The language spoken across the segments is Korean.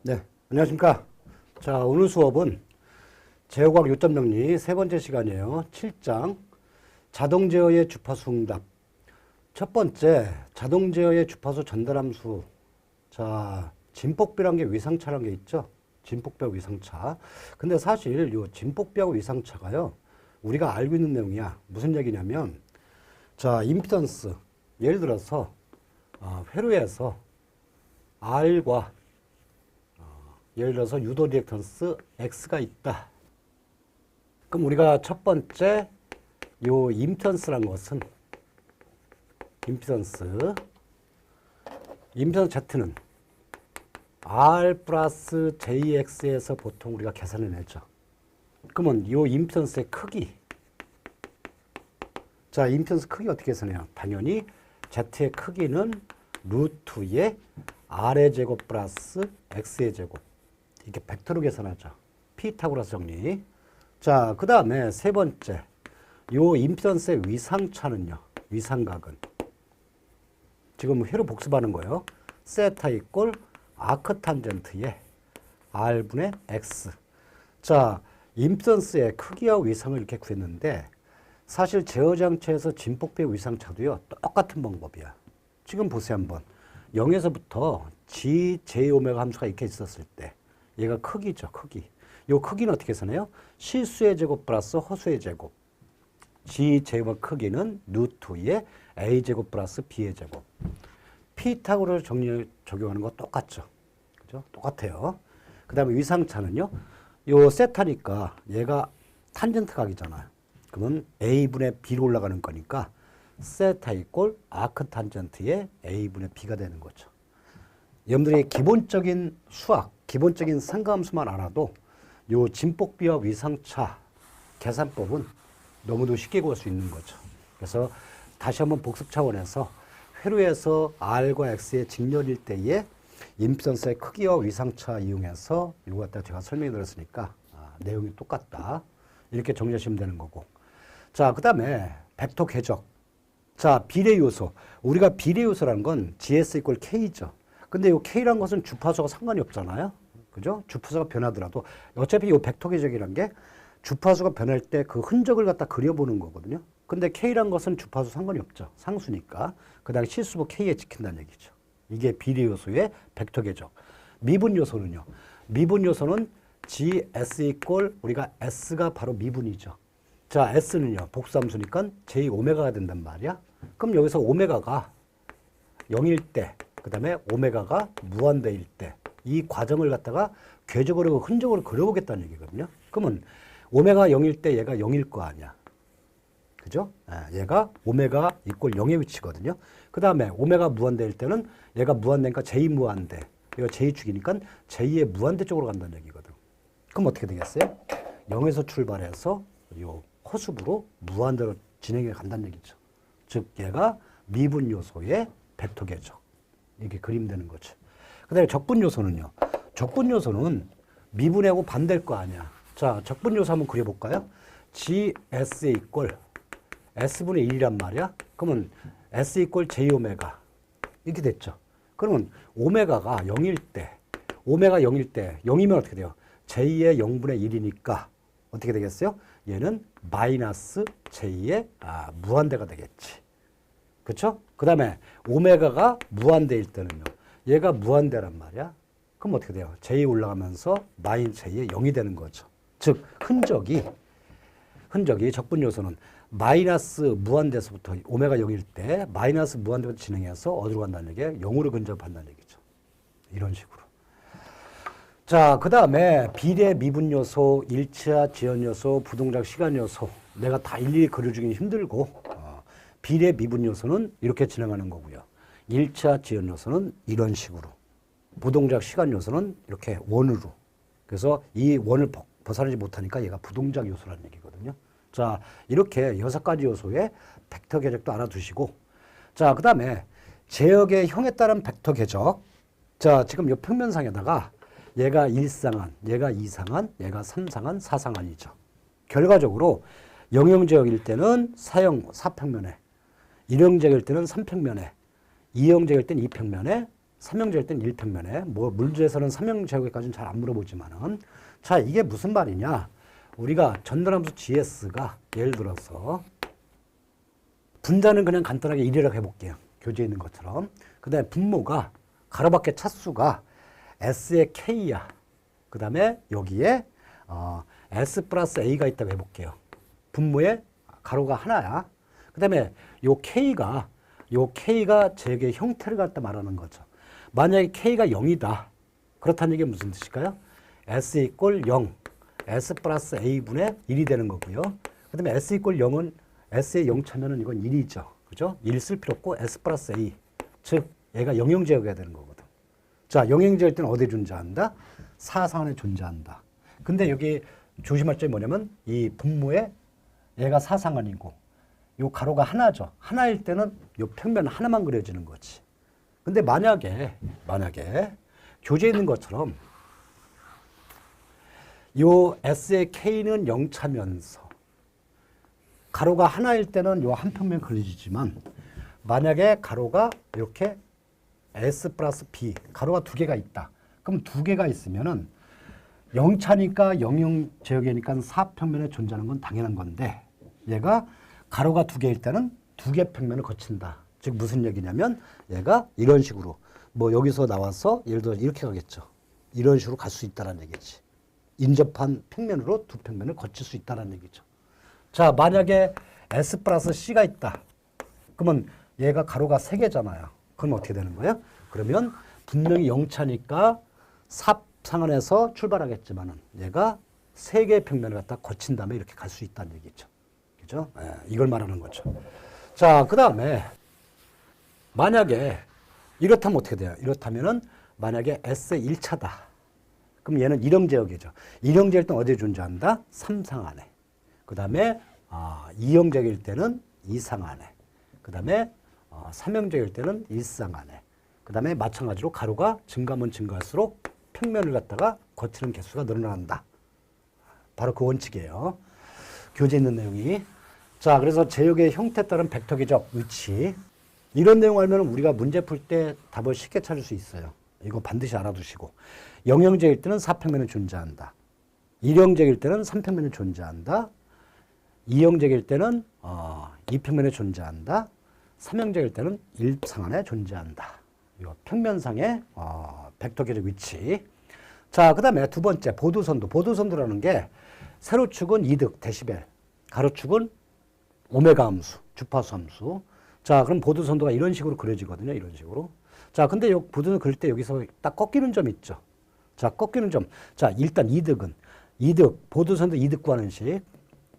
네, 안녕하십니까. 자, 오늘 수업은 제어과학 요점 정리 세 번째 시간이에요. 7장 자동 제어의 주파수 응답. 첫 번째, 자동 제어의 주파수 전달함수. 자, 진폭비란 게 위상차란 게 있죠. 진폭비하고 위상차. 근데 사실 요 진폭비하고 위상차가요, 우리가 알고 있는 내용이야. 무슨 얘기냐면, 자, 임피던스. 예를 들어서 회로에서 R과 예를 들어서 유도 리액턴스 X가 있다. 그럼 우리가 첫 번째 요 임피던스란 것은 임피던스 Z는 R 플러스 JX에서 보통 우리가 계산해내죠. 그러면 요 임피던스의 크기, 자, 임피던스 크기 어떻게 계산해요? 당연히 Z의 크기는 루트의 R의 제곱 플러스 X의 제곱, 이렇게 벡터로 계산하죠. 피타고라스 정리. 자, 그 다음에 세 번째, 요 임피던스의 위상차는요, 위상각은 지금 회로 복습하는 거예요. 세타 이꼴 아크탄젠트의 R분의 X. 자, 임피던스의 크기와 위상을 이렇게 구했는데, 사실 제어장치에서 진폭비의 위상차도요, 똑같은 방법이야. 지금 보세요 한번. 0에서부터 G, J, 오메가 함수가 이렇게 있었을 때 얘가 크기죠, 크기. 이 크기는 어떻게 계산해요? 실수의 제곱 플러스 허수의 제곱. G, J의 크기는 루트의 A 제곱 플러스 B의 제곱. 피타고라스 정리 적용하는 거 똑같죠. 그죠? 똑같아요. 그 다음에 위상차는요, 요 세타니까 얘가 탄젠트 각이잖아요. 그러면 A분의 B로 올라가는 거니까 세타 이꼴 아크탄젠트의 A분의 B가 되는 거죠. 여러분들이 기본적인 수학, 기본적인 상가함수만 알아도 요 진폭비와 위상차 계산법은 너무도 쉽게 구할 수 있는 거죠. 그래서 다시 한번 복습 차원에서 회로에서 R과 X의 직렬일 때의 임피던스의 크기와 위상차 이용해서 이거 갖다 제가 설명해 드렸으니까 내용이 똑같다. 이렇게 정리하시면 되는 거고. 자, 그 다음에 벡터 궤적. 자, 비례 요소. 우리가 비례 요소라는 건 GS 이꼴 K죠. 근데 이 K라는 것은 주파수가 상관이 없잖아요. 그죠? 주파수가 변하더라도 어차피 이 벡터 궤적이란 게 주파수가 변할 때 그 흔적을 갖다 그려보는 거거든요. 근데 K라는 것은 주파수 상관이 없죠. 상수니까. 그 다음에 실수부 K에 지킨다는 얘기죠. 이게 비례 요소의 벡터 궤적. 미분 요소는요. 미분 요소는 GS 이꼴 우리가 S가 바로 미분이죠. 자, S는요, 복수함수니까 J 오메가가 된단 말이야. 그럼 여기서 오메가가 0일 때, 그 다음에 오메가가 무한대일 때, 이 과정을 갖다가 궤적으로, 흔적으로 그려보겠다는 얘기거든요. 그러면 오메가 0일 때 얘가 0일 거 아니야. 그죠? 얘가 오메가 이꼴 0에 위치거든요. 그 다음에 오메가 무한대일 때는 얘가 무한대니까 J 무한대. 이거 J축이니까 J의 무한대 쪽으로 간다는 얘기거든. 그럼 어떻게 되겠어요? 0에서 출발해서 요 허수부로 무한대로 진행해 간다는 얘기죠. 즉 얘가 미분 요소의 벡터 궤적. 이렇게 그리면 되는 거죠. 그 다음에 적분 요소는요. 적분 요소는 미분하고 반대일 거 아니야. 자, 적분 요소 한번 그려볼까요? GS 이꼴 S분의 1이란 말이야. 그러면 S 이꼴 J 오메가. 이렇게 됐죠. 그러면 오메가가 0일 때, 오메가 0일 때, 0이면 어떻게 돼요? J의 0분의 1이니까 어떻게 되겠어요? 얘는 마이너스 J의 무한대가 되겠지. 그렇죠? 그 다음에 오메가가 무한대일 때는요. 얘가 무한대란 말이야. 그럼 어떻게 돼요? J 올라가면서 마이너스 J의 0이 되는 거죠. 즉 흔적이 적분 요소는 마이너스 무한대에서부터 오메가 0일 때 마이너스 무한대로 진행해서 어디로 간다는 얘기예요? 0으로 근접한다는 얘기죠. 이런 식으로. 자, 그 다음에 비례 미분 요소, 일치화 지연 요소, 부동작 시간 요소. 내가 다 일일이 그려주기는 힘들고 비례 미분 요소는 이렇게 진행하는 거고요. 일치화 지연 요소는 이런 식으로. 부동작 시간 요소는 이렇게 원으로. 그래서 이 원을 벗어나지 못하니까 얘가 부동작 요소라는 얘기거든요. 자, 이렇게 6가지 요소의 벡터 궤적도 알아두시고. 자, 그 다음에 제역의 형에 따른 벡터 궤적. 자, 지금 이 평면상에다가 얘가 1상한, 얘가 2상한, 얘가 3상한, 4상한이죠. 결과적으로 0형제역일 때는 4평면에, 1형제역일 때는 3평면에, 2형제역일 때는 2평면에, 삼형제일 땐 1평면에 뭐 문제에서는 삼형제곱까지는 잘 안 물어보지만은 자 이게 무슨 말이냐 우리가 전달함수 GS가 예를 들어서 분자는 그냥 간단하게 1이라고 해볼게요. 교재에 있는 것처럼. 그 다음에 분모가 가로밖에 차수가 S의 K야. 그 다음에 여기에 S 플러스 A가 있다고 해볼게요. 분모에 가로가 하나야. 그 다음에 요 K가 제게 형태를 갖다 말하는 거죠. 만약에 K가 0이다. 그렇다는 얘기가 무슨 뜻일까요? S 이꼴 0. S 플러스 A분의 1이 되는 거고요. 그 다음에 S 이꼴 0은 S의 0 차면은 이건 1이죠. 그죠? 1 쓸 필요 없고 S 플러스 A. 즉, 얘가 영형제곱이 되는 거거든. 자, 영형제일 때는 어디에 존재한다? 사상안에 존재한다. 근데 여기 조심할 점이 뭐냐면 이 분모에 얘가 사상안이고 요 가로가 하나죠. 하나일 때는 요 평면 하나만 그려지는 거지. 근데 만약에 교재에 있는 것처럼 요 S의 K는 0 차면서 가로가 하나일 때는 요 한 평면 그려지지만 만약에 가로가 이렇게 S 플러스 B 가로가 두 개가 있다. 그럼 두 개가 있으면은 0차니까 영형제곱이니까 4평면에 존재하는 건 당연한 건데 얘가 가로가 두 개일 때는 두 개 평면을 거친다. 즉 무슨 얘기냐면 얘가 이런 식으로 뭐 여기서 나와서 예를 들어 이렇게 가겠죠. 이런 식으로 갈 수 있다는 얘기지. 인접한 평면으로 두 평면을 거칠 수 있다는 얘기죠. 자, 만약에 S 플러스 C가 있다. 그러면 얘가 가로가 3개잖아요. 그럼 어떻게 되는 거예요? 그러면 분명히 0차니까 삽상안에서 출발하겠지만은 얘가 3개의 평면을 갖다 거친 다음에 이렇게 갈 수 있다는 얘기죠. 그죠? 예, 이걸 말하는 거죠. 자, 그 다음에 만약에 이렇다면 어떻게 돼요? 이렇다면은 만약에 S의 1차다. 그럼 얘는 일형제역이죠. 일형제일 때는 어디에 존재한다? 3상 안에. 그 다음에 2형제일 때는 2상 안에. 그 다음에 3형제일 때는 1상 안에. 그 다음에 마찬가지로 가로가 증가하면 증가할수록 평면을 갖다가 거치는 개수가 늘어난다. 바로 그 원칙이에요. 교재에 있는 내용이. 자, 그래서 제역의 형태에 따른 벡터 궤적 위치. 이런 내용 알면 우리가 문제 풀 때 답을 쉽게 찾을 수 있어요. 이거 반드시 알아두시고. 영형제일 때는 4평면에 존재한다. 일형제일 때는 3평면에 존재한다. 이형제일 때는 2평면에 존재한다. 삼형제일 때는 1상안에 존재한다. 이거 평면상의 벡터 궤적 위치. 자, 그 다음에 두 번째 보도선도. 보도선도라는 게 세로축은 2득 데시벨, 가로축은 오메가 함수, 주파수 함수. 자, 그럼 보도선도가 이런 식으로 그려지거든요. 이런 식으로. 자, 근데 이 보도선 그릴 때 여기서 딱 꺾이는 점 있죠. 자, 꺾이는 점. 자, 일단 2득은 2득, 보도선도 2득 구하는 식.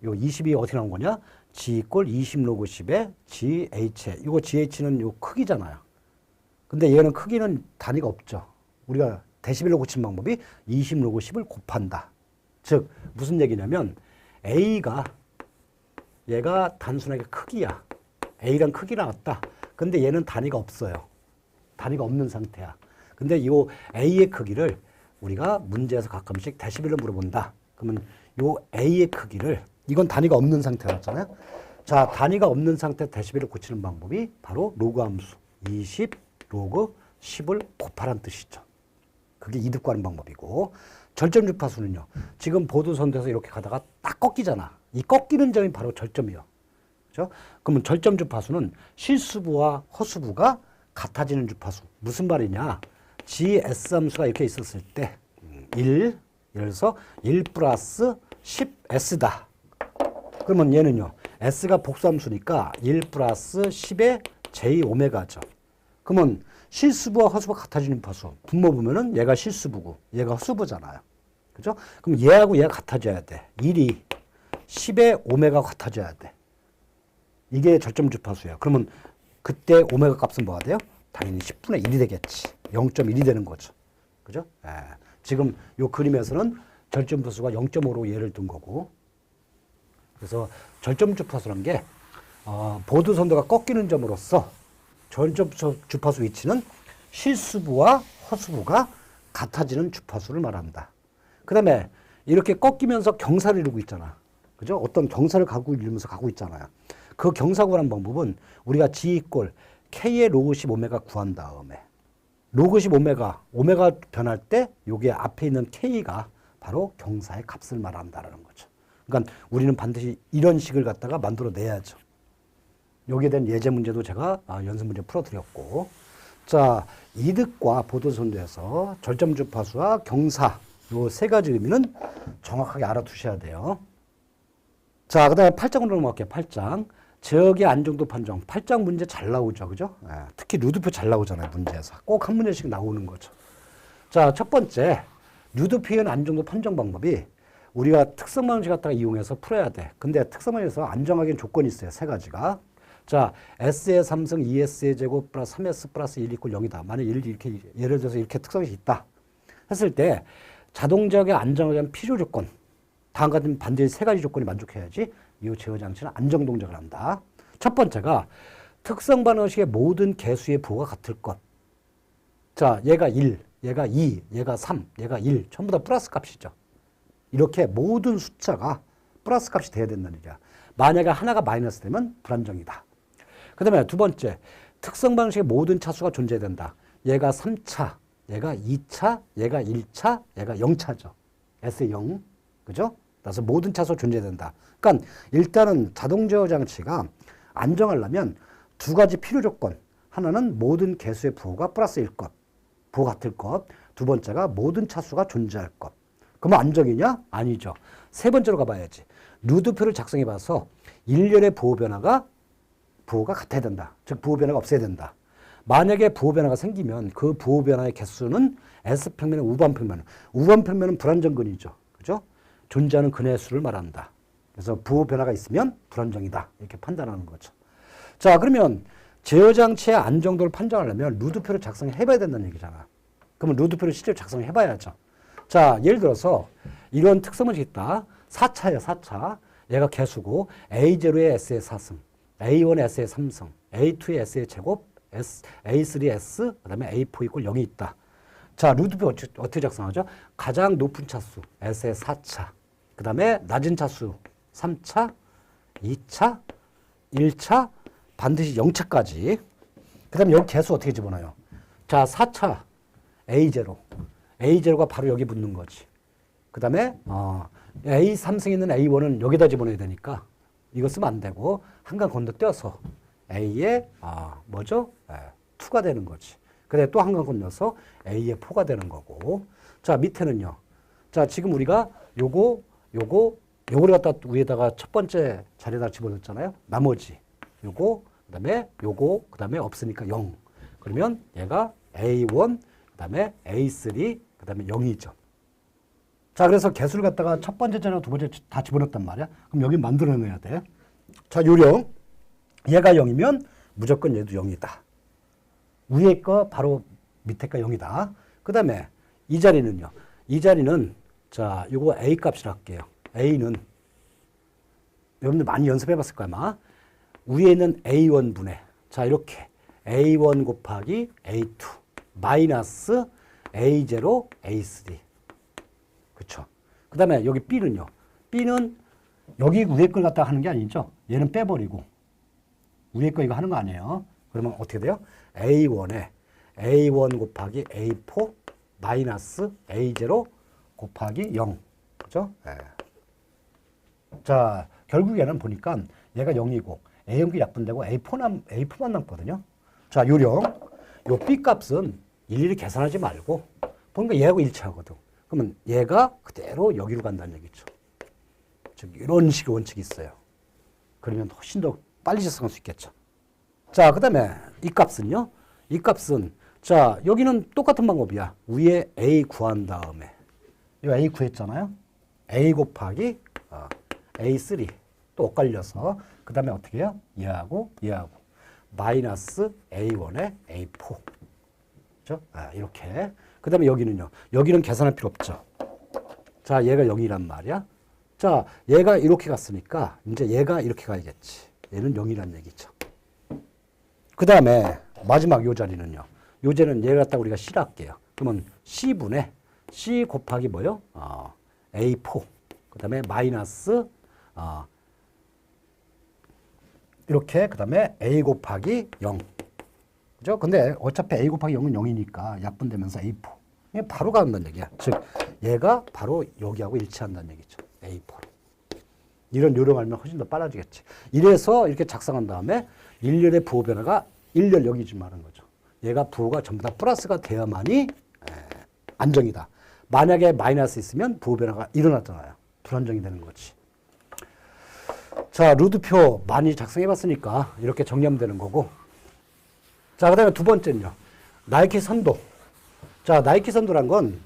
요 20이 어떻게 나온 거냐? G 이꼴 20 로그 10에 GH. 이거 GH는 요 크기잖아요. 근데 얘는 크기는 단위가 없죠. 우리가 데시벨로 고친 방법이 20 로그 10을 곱한다. 즉, 무슨 얘기냐면 A가 얘가 단순하게 크기야. A랑 크기 나왔다. 근데 얘는 단위가 없어요. 단위가 없는 상태야. 근데 이 A의 크기를 우리가 문제에서 가끔씩 데시벨로 물어본다. 그러면 이 A의 크기를 이건 단위가 없는 상태였잖아요. 자, 단위가 없는 상태 데시벨을 고치는 방법이 바로 로그 함수 20 로그 10을 곱하라는 뜻이죠. 그게 이득 구하는 방법이고 절점 주파수는요. 지금 보도선도에서 이렇게 가다가 딱 꺾이잖아. 이 꺾이는 점이 바로 절점이요. 그렇죠? 그러면 절점 주파수는 실수부와 허수부가 같아지는 주파수. 무슨 말이냐? GS 함수가 이렇게 있었을 때 1, 예를 들어서 1 플러스 10S다. 그러면 얘는요. S가 복수함수니까 1 플러스 10의 J 오메가죠. 그러면 실수부와 허수부가 같아지는 주파수. 분모 보면은 얘가 실수부고 얘가 허수부잖아요. 그죠? 그럼 얘하고 얘가 같아져야 돼. 1이 10의 오메가 같아져야 돼. 이게 절점 주파수예요. 그러면 그때 오메가 값은 뭐가 돼요? 당연히 10분의 1이 되겠지. 0.1이 되는 거죠. 그죠? 지금 요 그림에서는 절점 주파수가 0.5로 예를 든 거고. 그래서 절점 주파수라는 게 보도선도가 꺾이는 점으로써 절점 주파수 위치는 실수부와 허수부가 같아지는 주파수를 말합니다. 그 다음에 이렇게 꺾이면서 경사를 이루고 있잖아. 그죠? 어떤 경사를 이루면서 가고 있잖아요. 그 경사 구하는 방법은 우리가 G 이꼴 K의 로그 10 오메가 구한 다음에 로그 10 오메가, 오메가 변할 때 요게 앞에 있는 K가 바로 경사의 값을 말한다라는 거죠. 그러니까 우리는 반드시 이런 식을 갖다가 만들어내야죠. 여기에 대한 예제 문제도 제가 연습 문제 풀어드렸고, 자, 이득과 보도선도에서 절점 주파수와 경사 요 세 가지 의미는 정확하게 알아두셔야 돼요. 자, 그 다음에 8장으로 넘어갈게요. 8장. 제역의 안정도 판정. 8장 문제 잘 나오죠. 그죠? 특히 루드표 잘 나오잖아요. 문제에서. 꼭 한 문제씩 나오는 거죠. 자, 첫 번째. 루드표의 안정도 판정 방법이 우리가 특성 방식 갖다가 이용해서 풀어야 돼. 근데 특성 방식에서 안정하기엔 조건이 있어요. 세 가지가. 자, S의 3승 2S의 제곱 플러스 3S 플러스 1 이퀄 0이다. 만약 예를 들어서 이렇게 특성이 있다. 했을 때 자동제어의 안정하기 위한 필요 조건. 다음과 같은 반드시 세 가지 조건이 만족해야지 이 제어 장치는 안정 동작을 한다. 첫 번째가 특성 반응식의 모든 개수의 부호가 같을 것. 자, 얘가 1, 얘가 2, 얘가 3, 얘가 1. 전부 다 플러스 값이죠. 이렇게 모든 숫자가 플러스 값이 돼야 된다는 얘기야. 만약에 하나가 마이너스 되면 불안정이다. 그 다음에 두 번째, 특성 방식의 모든 차수가 존재해야 된다. 얘가 3차, 얘가 2차, 얘가 1차, 얘가 0차죠. S의 0. 그죠? 그래서 모든 차수가 존재해야 된다. 그러니까 일단은 자동 제어 장치가 안정하려면 두 가지 필요 조건. 하나는 모든 개수의 부호가 플러스일 것. 부호 같을 것. 두 번째가 모든 차수가 존재할 것. 그러면 안정이냐? 아니죠. 세 번째로 가봐야지. 루드표를 작성해봐서 일렬의 부호 변화가 같아야 된다. 즉 부호 변화가 없어야 된다. 만약에 부호 변화가 생기면 그 부호 변화의 개수는 S평면의 우반평면. 우반평면은 불안정근이죠. 그죠? 존재하는 근의 수를 말한다. 그래서 부호 변화가 있으면 불안정이다. 이렇게 판단하는 거죠. 자, 그러면 제어 장치의 안정도를 판정하려면 루드표를 작성해봐야 된다는 얘기잖아. 그러면 루드표를 실제로 작성해봐야죠. 자, 예를 들어서 이런 특성을 있다. 4차예요, 4차. 얘가 개수고 A0의 S의 4승, A1의 S의 3승, A2의 S의 제곱, A3의 S, 그 다음에 A4 이퀄 0이 있다. 자, 루드표 어떻게 작성하죠? 가장 높은 차수 S의 4차, 그 다음에 낮은 차수 3차, 2차, 1차, 반드시 0차까지. 그 다음에 여기 개수 어떻게 집어넣어요? 자, 4차 A0. A0가 바로 여기 붙는 거지. 그 다음에 A 3승 있는 A1은 여기다 집어넣어야 되니까 이거 쓰면 안 되고 한강 건너뛰어서 A의 뭐죠? 2가 되는 거지. 그래 또 한강 건너서 A의 4가 되는 거고. 자, 밑에는요. 자, 지금 우리가 요거를 갖다 위에다가 첫 번째 자리에다 집어넣었잖아요. 나머지 요거 그다음에 없으니까 0. 그러면 얘가 A1 그다음에 A3 그다음에 0이죠. 자, 그래서 개수를 갖다가 첫 번째 자리와 두 번째 다 집어넣었단 말이야. 그럼 여기 만들어내야 돼. 자, 요령. 얘가 0이면 무조건 얘도 0이다. 위에 거 바로 밑에 거 0이다. 그 다음에 이 자리는요. 이 자리는 자, 요거 A 값이라 할게요. A는 여러분들 많이 연습해봤을 거야 아마. 위에 있는 A1 분의 자, 이렇게 A1 곱하기 A2 마이너스 A0 A3 그쵸. 그 다음에 여기 B는요. B는 여기 위에 걸 갖다가 하는 게 아니죠. 얘는 빼버리고 위에 거 이거 하는 거 아니에요. 그러면 어떻게 돼요? A1에 A1 곱하기 A4 마이너스 A0 곱하기 0. 그죠? 네. 자, 결국에는 보니까 얘가 0이고 A0이 약분되고 A4만 남거든요. 자, 요령. 요 B 값은 일일이 계산하지 말고 보니까 얘하고 일치하거든. 그러면 얘가 그대로 여기로 간다는 얘기죠. 즉 이런 식의 원칙이 있어요. 그러면 훨씬 더 빨리 작성할 수 있겠죠. 자, 그 다음에 이 값은요. 이 값은 자, 여기는 똑같은 방법이야. 위에 A 구한 다음에 이 A 구했잖아요. A 곱하기 A3 또 엇갈려서 그 다음에 어떻게 해요? 얘하고 마이너스 A1에 A4 그렇죠? 이렇게. 그 다음에 여기는요. 여기는 계산할 필요 없죠. 자, 얘가 0이란 말이야. 자, 얘가 이렇게 갔으니까 이제 얘가 이렇게 가야겠지. 얘는 0이란 얘기죠. 그 다음에 마지막 요 자리는요. 요 자리는 얘 갖다 우리가 C라 할게요. 그러면 C분의 C 곱하기 뭐요? A4. 그 다음에 마이너스 이렇게 그 다음에 A 곱하기 0. 그죠? 근데 어차피 A 곱하기 0은 0이니까 약분되면서 A4. 이게 바로 간다는 얘기야. 즉, 얘가 바로 여기하고 일치한다는 얘기죠. A4로. 이런 요령 알면 훨씬 더 빨라지겠지. 이래서 이렇게 작성한 다음에 일렬의 부호 변화가 일렬 여기지 말은 거죠. 얘가 부호가 전부 다 플러스가 돼야만이 안정이다. 만약에 마이너스 있으면 부호 변화가 일어났잖아요. 불안정이 되는 거지. 자, 루드표 많이 작성해 봤으니까 이렇게 정리하면 되는 거고. 자, 그 다음에 두 번째는요. 나이키 선도. 자, 나이키 선도란 건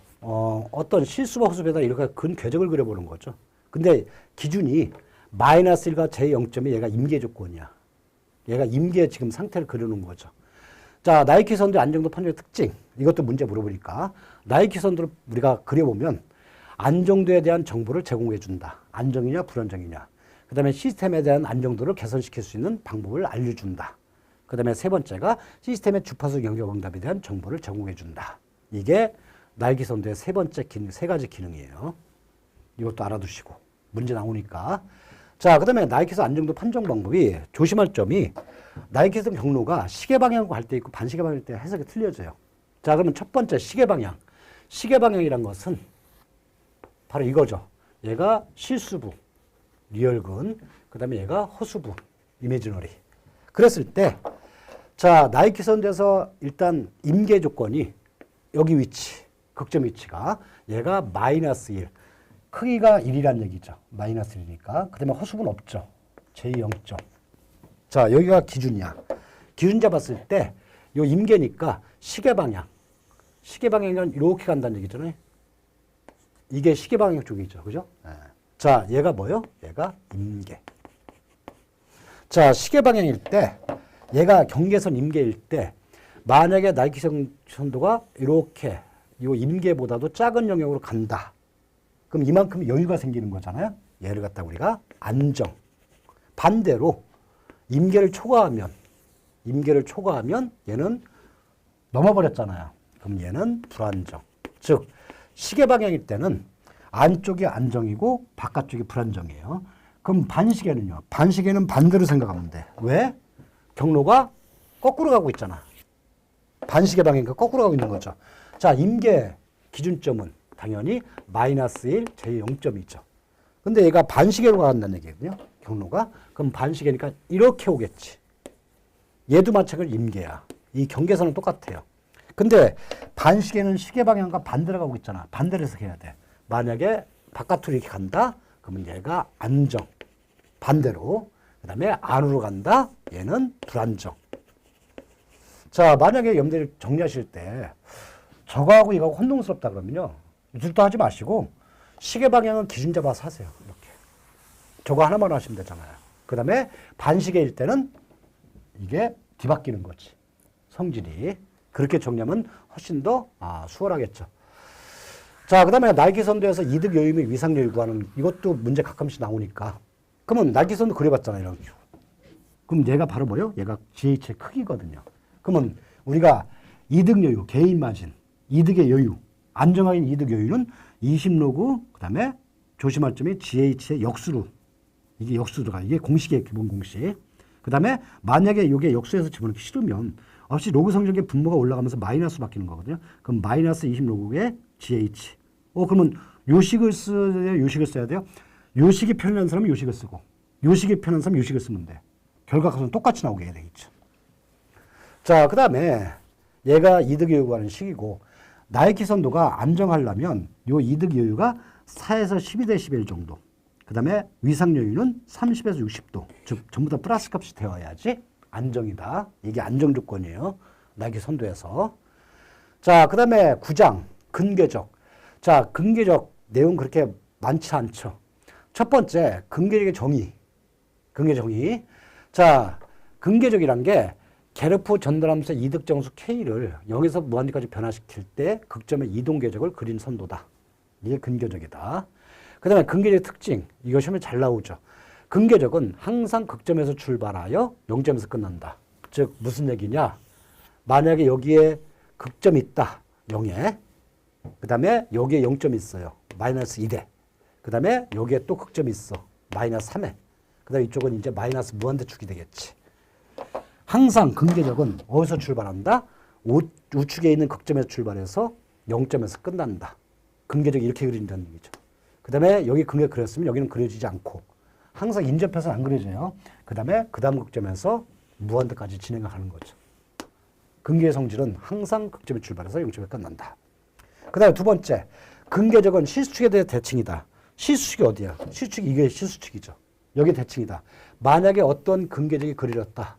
어떤 실수와 호수에다 이렇게 근 궤적을 그려보는 거죠. 근데 기준이 마이너스 1과 제0점이 얘가 임계 조건이야. 얘가 임계 지금 상태를 그려놓은 거죠. 자, 나이키 선도의 안정도 판정의 특징. 이것도 문제 물어보니까 나이키 선도를 우리가 그려보면 안정도에 대한 정보를 제공해 준다. 안정이냐 불안정이냐. 그 다음에 시스템에 대한 안정도를 개선시킬 수 있는 방법을 알려준다. 그 다음에 세 번째가 시스템의 주파수 연결 응답에 대한 정보를 제공해 준다. 이게 나이키 선도의 세 번째 기능, 세 가지 기능이에요. 이것도 알아두시고 문제 나오니까. 자, 그 다음에 나이키선 안정도 판정 방법이 조심할 점이 나이키선 경로가 시계 방향으로 갈 때 있고 반시계 방향일 때 해석이 틀려져요. 자, 그러면 첫 번째 시계 방향. 시계 방향이란 것은 바로 이거죠. 얘가 실수부, 리얼근, 그 다음에 얘가 허수부, 이미지너리. 그랬을 때, 자, 나이키 선도에서 일단 임계 조건이 여기 위치, 극점 위치가 얘가 마이너스 1. 크기가 1이란 얘기죠. 마이너스 1이니까. 그 다음에 허수분 없죠. 제0점. 자, 여기가 기준이야. 기준 잡았을 때, 요 임계니까 시계 방향. 시계 방향은 이렇게 간다는 얘기잖아요. 이게 시계 방향 쪽이죠. 그죠? 네. 자, 얘가 뭐요? 얘가 임계. 자, 시계 방향일 때, 얘가 경계선 임계일 때, 만약에 나이키 선도가 이렇게 요 임계보다도 작은 영역으로 간다. 그럼 이만큼 여유가 생기는 거잖아요. 얘를 갖다 우리가 안정. 반대로 임계를 초과하면 얘는 넘어버렸잖아요. 그럼 얘는 불안정. 즉 시계 방향일 때는 안쪽이 안정이고 바깥쪽이 불안정이에요. 그럼 반시계는요. 반시계는 반대로 생각하면 돼. 왜? 경로가 거꾸로 가고 있잖아. 반시계 방향과 거꾸로 가고 있는 거죠. 자, 임계 기준점은 당연히 마이너스 1, 제0점이죠. 근데 얘가 반시계로 간다는 얘기거든요. 경로가. 그럼 반시계니까 이렇게 오겠지. 얘도 마찬가지로 임계야. 이 경계선은 똑같아요. 근데 반시계는 시계 방향과 반대로 가고 있잖아. 반대로 해석해야 돼. 만약에 바깥으로 이렇게 간다? 그러면 얘가 안정. 반대로. 그 다음에 안으로 간다? 얘는 불안정. 자, 만약에 여러분들이 정리하실 때 저거하고 이거 혼동스럽다 그러면요. 둘 다 하지 마시고 시계 방향은 기준 잡아서 하세요. 이렇게. 저거 하나만 하시면 되잖아요. 그 다음에 반시계일 때는 이게 뒤바뀌는 거지. 성질이. 그렇게 정리하면 훨씬 더 수월하겠죠. 자, 그 다음에 나이키 선도에서 이득 여유 및 위상 여유 구하는 이것도 문제 가끔씩 나오니까. 그러면 나이키 선도 그려봤잖아요. 이렇게. 그럼 얘가 바로 뭐예요? 얘가 GH의 크기거든요. 그러면 우리가 이득 여유, 개인 마진, 이득의 여유, 안정적인 이득 여유는 20로그, 그 다음에 조심할 점이 GH의 역수로. 이게 역수로가, 이게 공식이에요. 기본 공식. 그 다음에 만약에 이게 역수에서 집어넣기 싫으면 없이 로그 성적의 분모가 올라가면서 마이너스 바뀌는 거거든요. 그럼 마이너스 20로그의 GH. 그러면 요식을 써야 돼요? 요식을 써야 돼요? 요식이 편한 사람은 요식을 쓰고 요식이 편한 사람은 요식을 쓰면 돼. 결과값은 똑같이 나오게 되겠죠. 자, 그 다음에 얘가 이득 여유가는 식이고 나이키 선도가 안정하려면 요 이득 여유가 4에서 12대 11 정도. 그 다음에 위상 여유는 30에서 60도. 즉 전부 다 플러스 값이 되어야지 안정이다. 이게 안정 조건이에요. 나이키 선도에서. 자, 그 다음에 9장 근궤적. 자, 근궤적 내용 그렇게 많지 않죠. 첫 번째 근궤적의 정의. 근궤적 정의. 자, 근궤적이란 게 게르프 전달하면서 이득 정수 K를 0에서 무한대까지 변화시킬 때 극점의 이동 궤적을 그린 선도다. 이게 근궤적이다. 그 다음에 근궤적의 특징. 이거 시험에 잘 나오죠. 근궤적은 항상 극점에서 출발하여 0점에서 끝난다. 즉 무슨 얘기냐. 만약에 여기에 극점이 있다. 0에. 그 다음에 여기에 0점이 있어요. 마이너스 2대. 그 다음에 여기에 또 극점이 있어. 마이너스 3에. 그 다음에 이쪽은 이제 마이너스 무한대축이 되겠지. 항상 근계적은 어디서 출발한다? 우측에 있는 극점에서 출발해서 0점에서 끝난다. 근계적이 이렇게 그린다는 얘기죠. 그 다음에 여기 근계 그렸으면 여기는 그려지지 않고 항상 인접해서는 안 그려져요. 그 다음에 그 다음 극점에서 무한대까지 진행을 하는 거죠. 근계의 성질은 항상 극점에 출발해서 0점에 끝난다. 그 다음에 두 번째, 근계적은 실수축에 대해 대칭이다. 실수축이 어디야? 실수축이 이게 실수축이죠. 여기 대칭이다. 만약에 어떤 근계적이 그려졌다.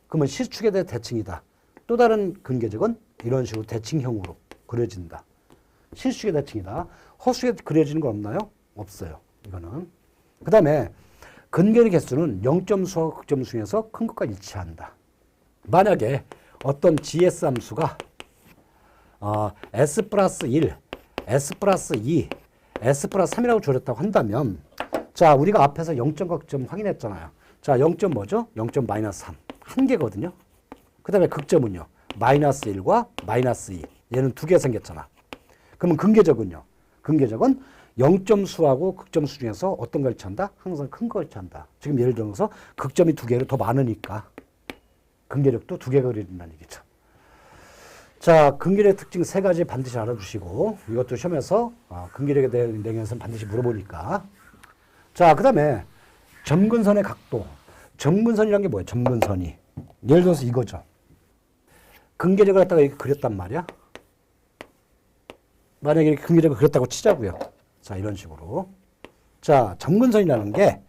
그러면 실수축에 대해 대칭이다. 또 다른 근계적은 이런 식으로 대칭형으로 그려진다. 실수축에 대칭이다. 허수에 그려지는 거 없나요? 없어요. 이거는. 그 다음에 근계의 개수는 0점수와 극점수 중에서 큰 것과 일치한다. 만약에 어떤 GS 함수가 S 플러스 1, S 플러스 2, S 플러스 3이라고 줘졌다고 한다면 자, 우리가 앞에서 0점과 극점 확인했잖아요. 자, 0점 뭐죠? 0점 마이너스 3. 한 개거든요. 그 다음에 극점은요. 마이너스 1과 마이너스 2. 얘는 두 개 생겼잖아. 그러면 근계적은요. 근계적은 0점수하고 극점수 중에서 어떤 걸 일치한다? 항상 큰 걸 일치한다. 지금 예를 들어서 극점이 두 개로 더 많으니까 근계적도 두 개가 그려진다는 얘기죠. 자, 근계적 특징 세 가지 반드시 알아두시고 이것도 시험에서 근계적에 대한 내용에서는 반드시 물어보니까. 자, 그 다음에 점근선의 각도. 점근선이란 게 뭐예요? 점근선이. 예를 들어서 이거죠. 근계적을 갖다가 이렇게 그렸단 말이야. 만약에 이렇게 근계적을 그렸다고 치자고요. 자, 이런 식으로. 자, 점근선이라는 게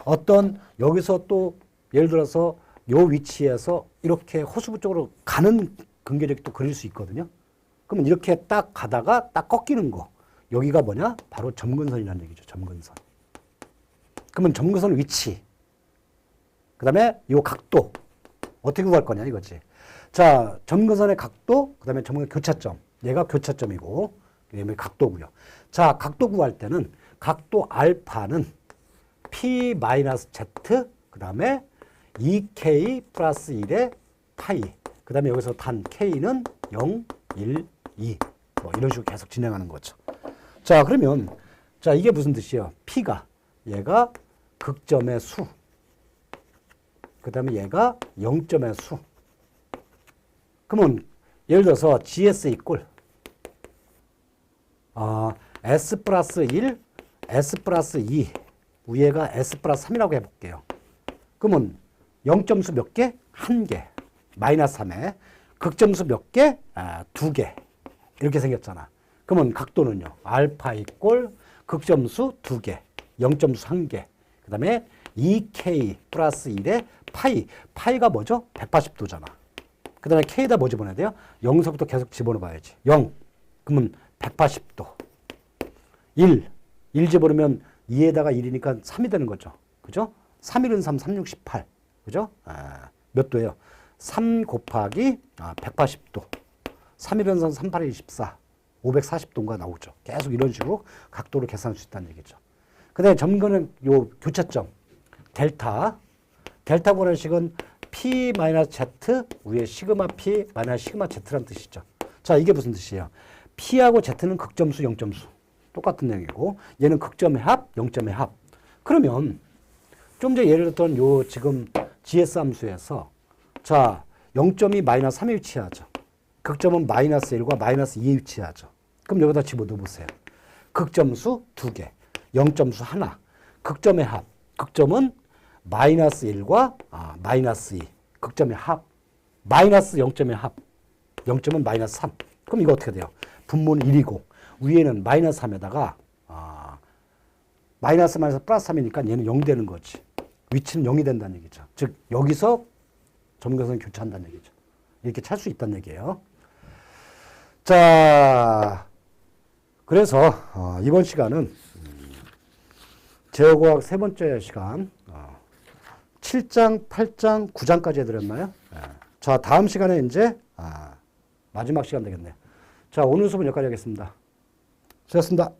어떤 여기서 또 예를 들어서 요 위치에서 이렇게 호수부 쪽으로 가는 근계적이 또 그릴 수 있거든요. 그러면 이렇게 딱 가다가 딱 꺾이는 거. 여기가 뭐냐? 바로 점근선이라는 얘기죠. 점근선. 그러면 점근선 위치. 그 다음에 이 각도. 어떻게 구할 거냐 이거지. 자, 점근선의 각도, 그 다음에 점근의 교차점. 얘가 교차점이고, 얘가 각도고요. 자, 각도 구할 때는 각도 알파는 P-Z, 그 다음에 2K 플러스 1의 파이. 그 다음에 여기서 단 K는 0, 1, 2. 뭐 이런 식으로 계속 진행하는 거죠. 자, 그러면, 자, 이게 무슨 뜻이에요? P가, 얘가 극점의 수. 그 다음에 얘가 0점의 수. 그러면, 예를 들어서 GS 이꼴, S 플러스 1, S 플러스 2. 위에가 S 플러스 3이라고 해볼게요. 그러면 0점수 몇 개? 1개. 마이너스 3에 극점수 몇 개? 2개. 이렇게 생겼잖아. 그러면 각도는요. 알파 이꼴 극점수 2개. 0점수 1개. 그 다음에 2K 플러스 1의 파이. 파이가 뭐죠? 180도잖아. 그 다음에 K에다 뭐 집어넣어야 돼요? 0서부터 계속 집어넣어 봐야지. 0. 그러면 180도. 1 집어넣으면 2에다가 1이니까 3이 되는 거죠. 그죠? 3, 1은 3, 3, 6, 18. 그죠? 몇 도예요? 3 곱하기 180도. 3, 1은 3, 3, 8, 24. 540도인가 나오죠. 계속 이런 식으로 각도를 계산할 수 있다는 얘기죠. 그 다음에 점근은 요 교차점. 델타. 델타 구하는 식은 P-Z 위에 시그마 P 마이너스 시그마 Z라는 뜻이죠. 자, 이게 무슨 뜻이에요? P하고 Z는 극점수, 0점수. 똑같은 내용이고 얘는 극점의 합, 0점의 합. 그러면 좀 전에 예를 들었던 요 지금 GS 함수에서 자, 0점이 마이너스 3에 위치하죠. 극점은 마이너스 1과 마이너스 2에 위치하죠. 그럼 여기다 집어넣어 보세요. 극점수 2개, 0점수 하나. 극점의 합. 극점은 마이너스 1과 마이너스 2. 극점의 합. 마이너스 0점의 합. 0점은 마이너스 3. 그럼 이거 어떻게 돼요? 분모는 1이고 위에는 마이너스 3에다가 마이너스 플러스 3이니까 얘는 0 되는 거지. 위치는 0이 된다는 얘기죠. 즉 여기서 점근선이 교차한다는 얘기죠. 이렇게 찰 수 있다는 얘기예요. 자, 그래서 이번 시간은 제어과학 세 번째 시간 7장, 8장, 9장까지 해드렸나요? 자, 다음 시간에 이제 마지막 시간 되겠네요. 자, 오늘 수업은 여기까지 하겠습니다. 수고하셨습니다.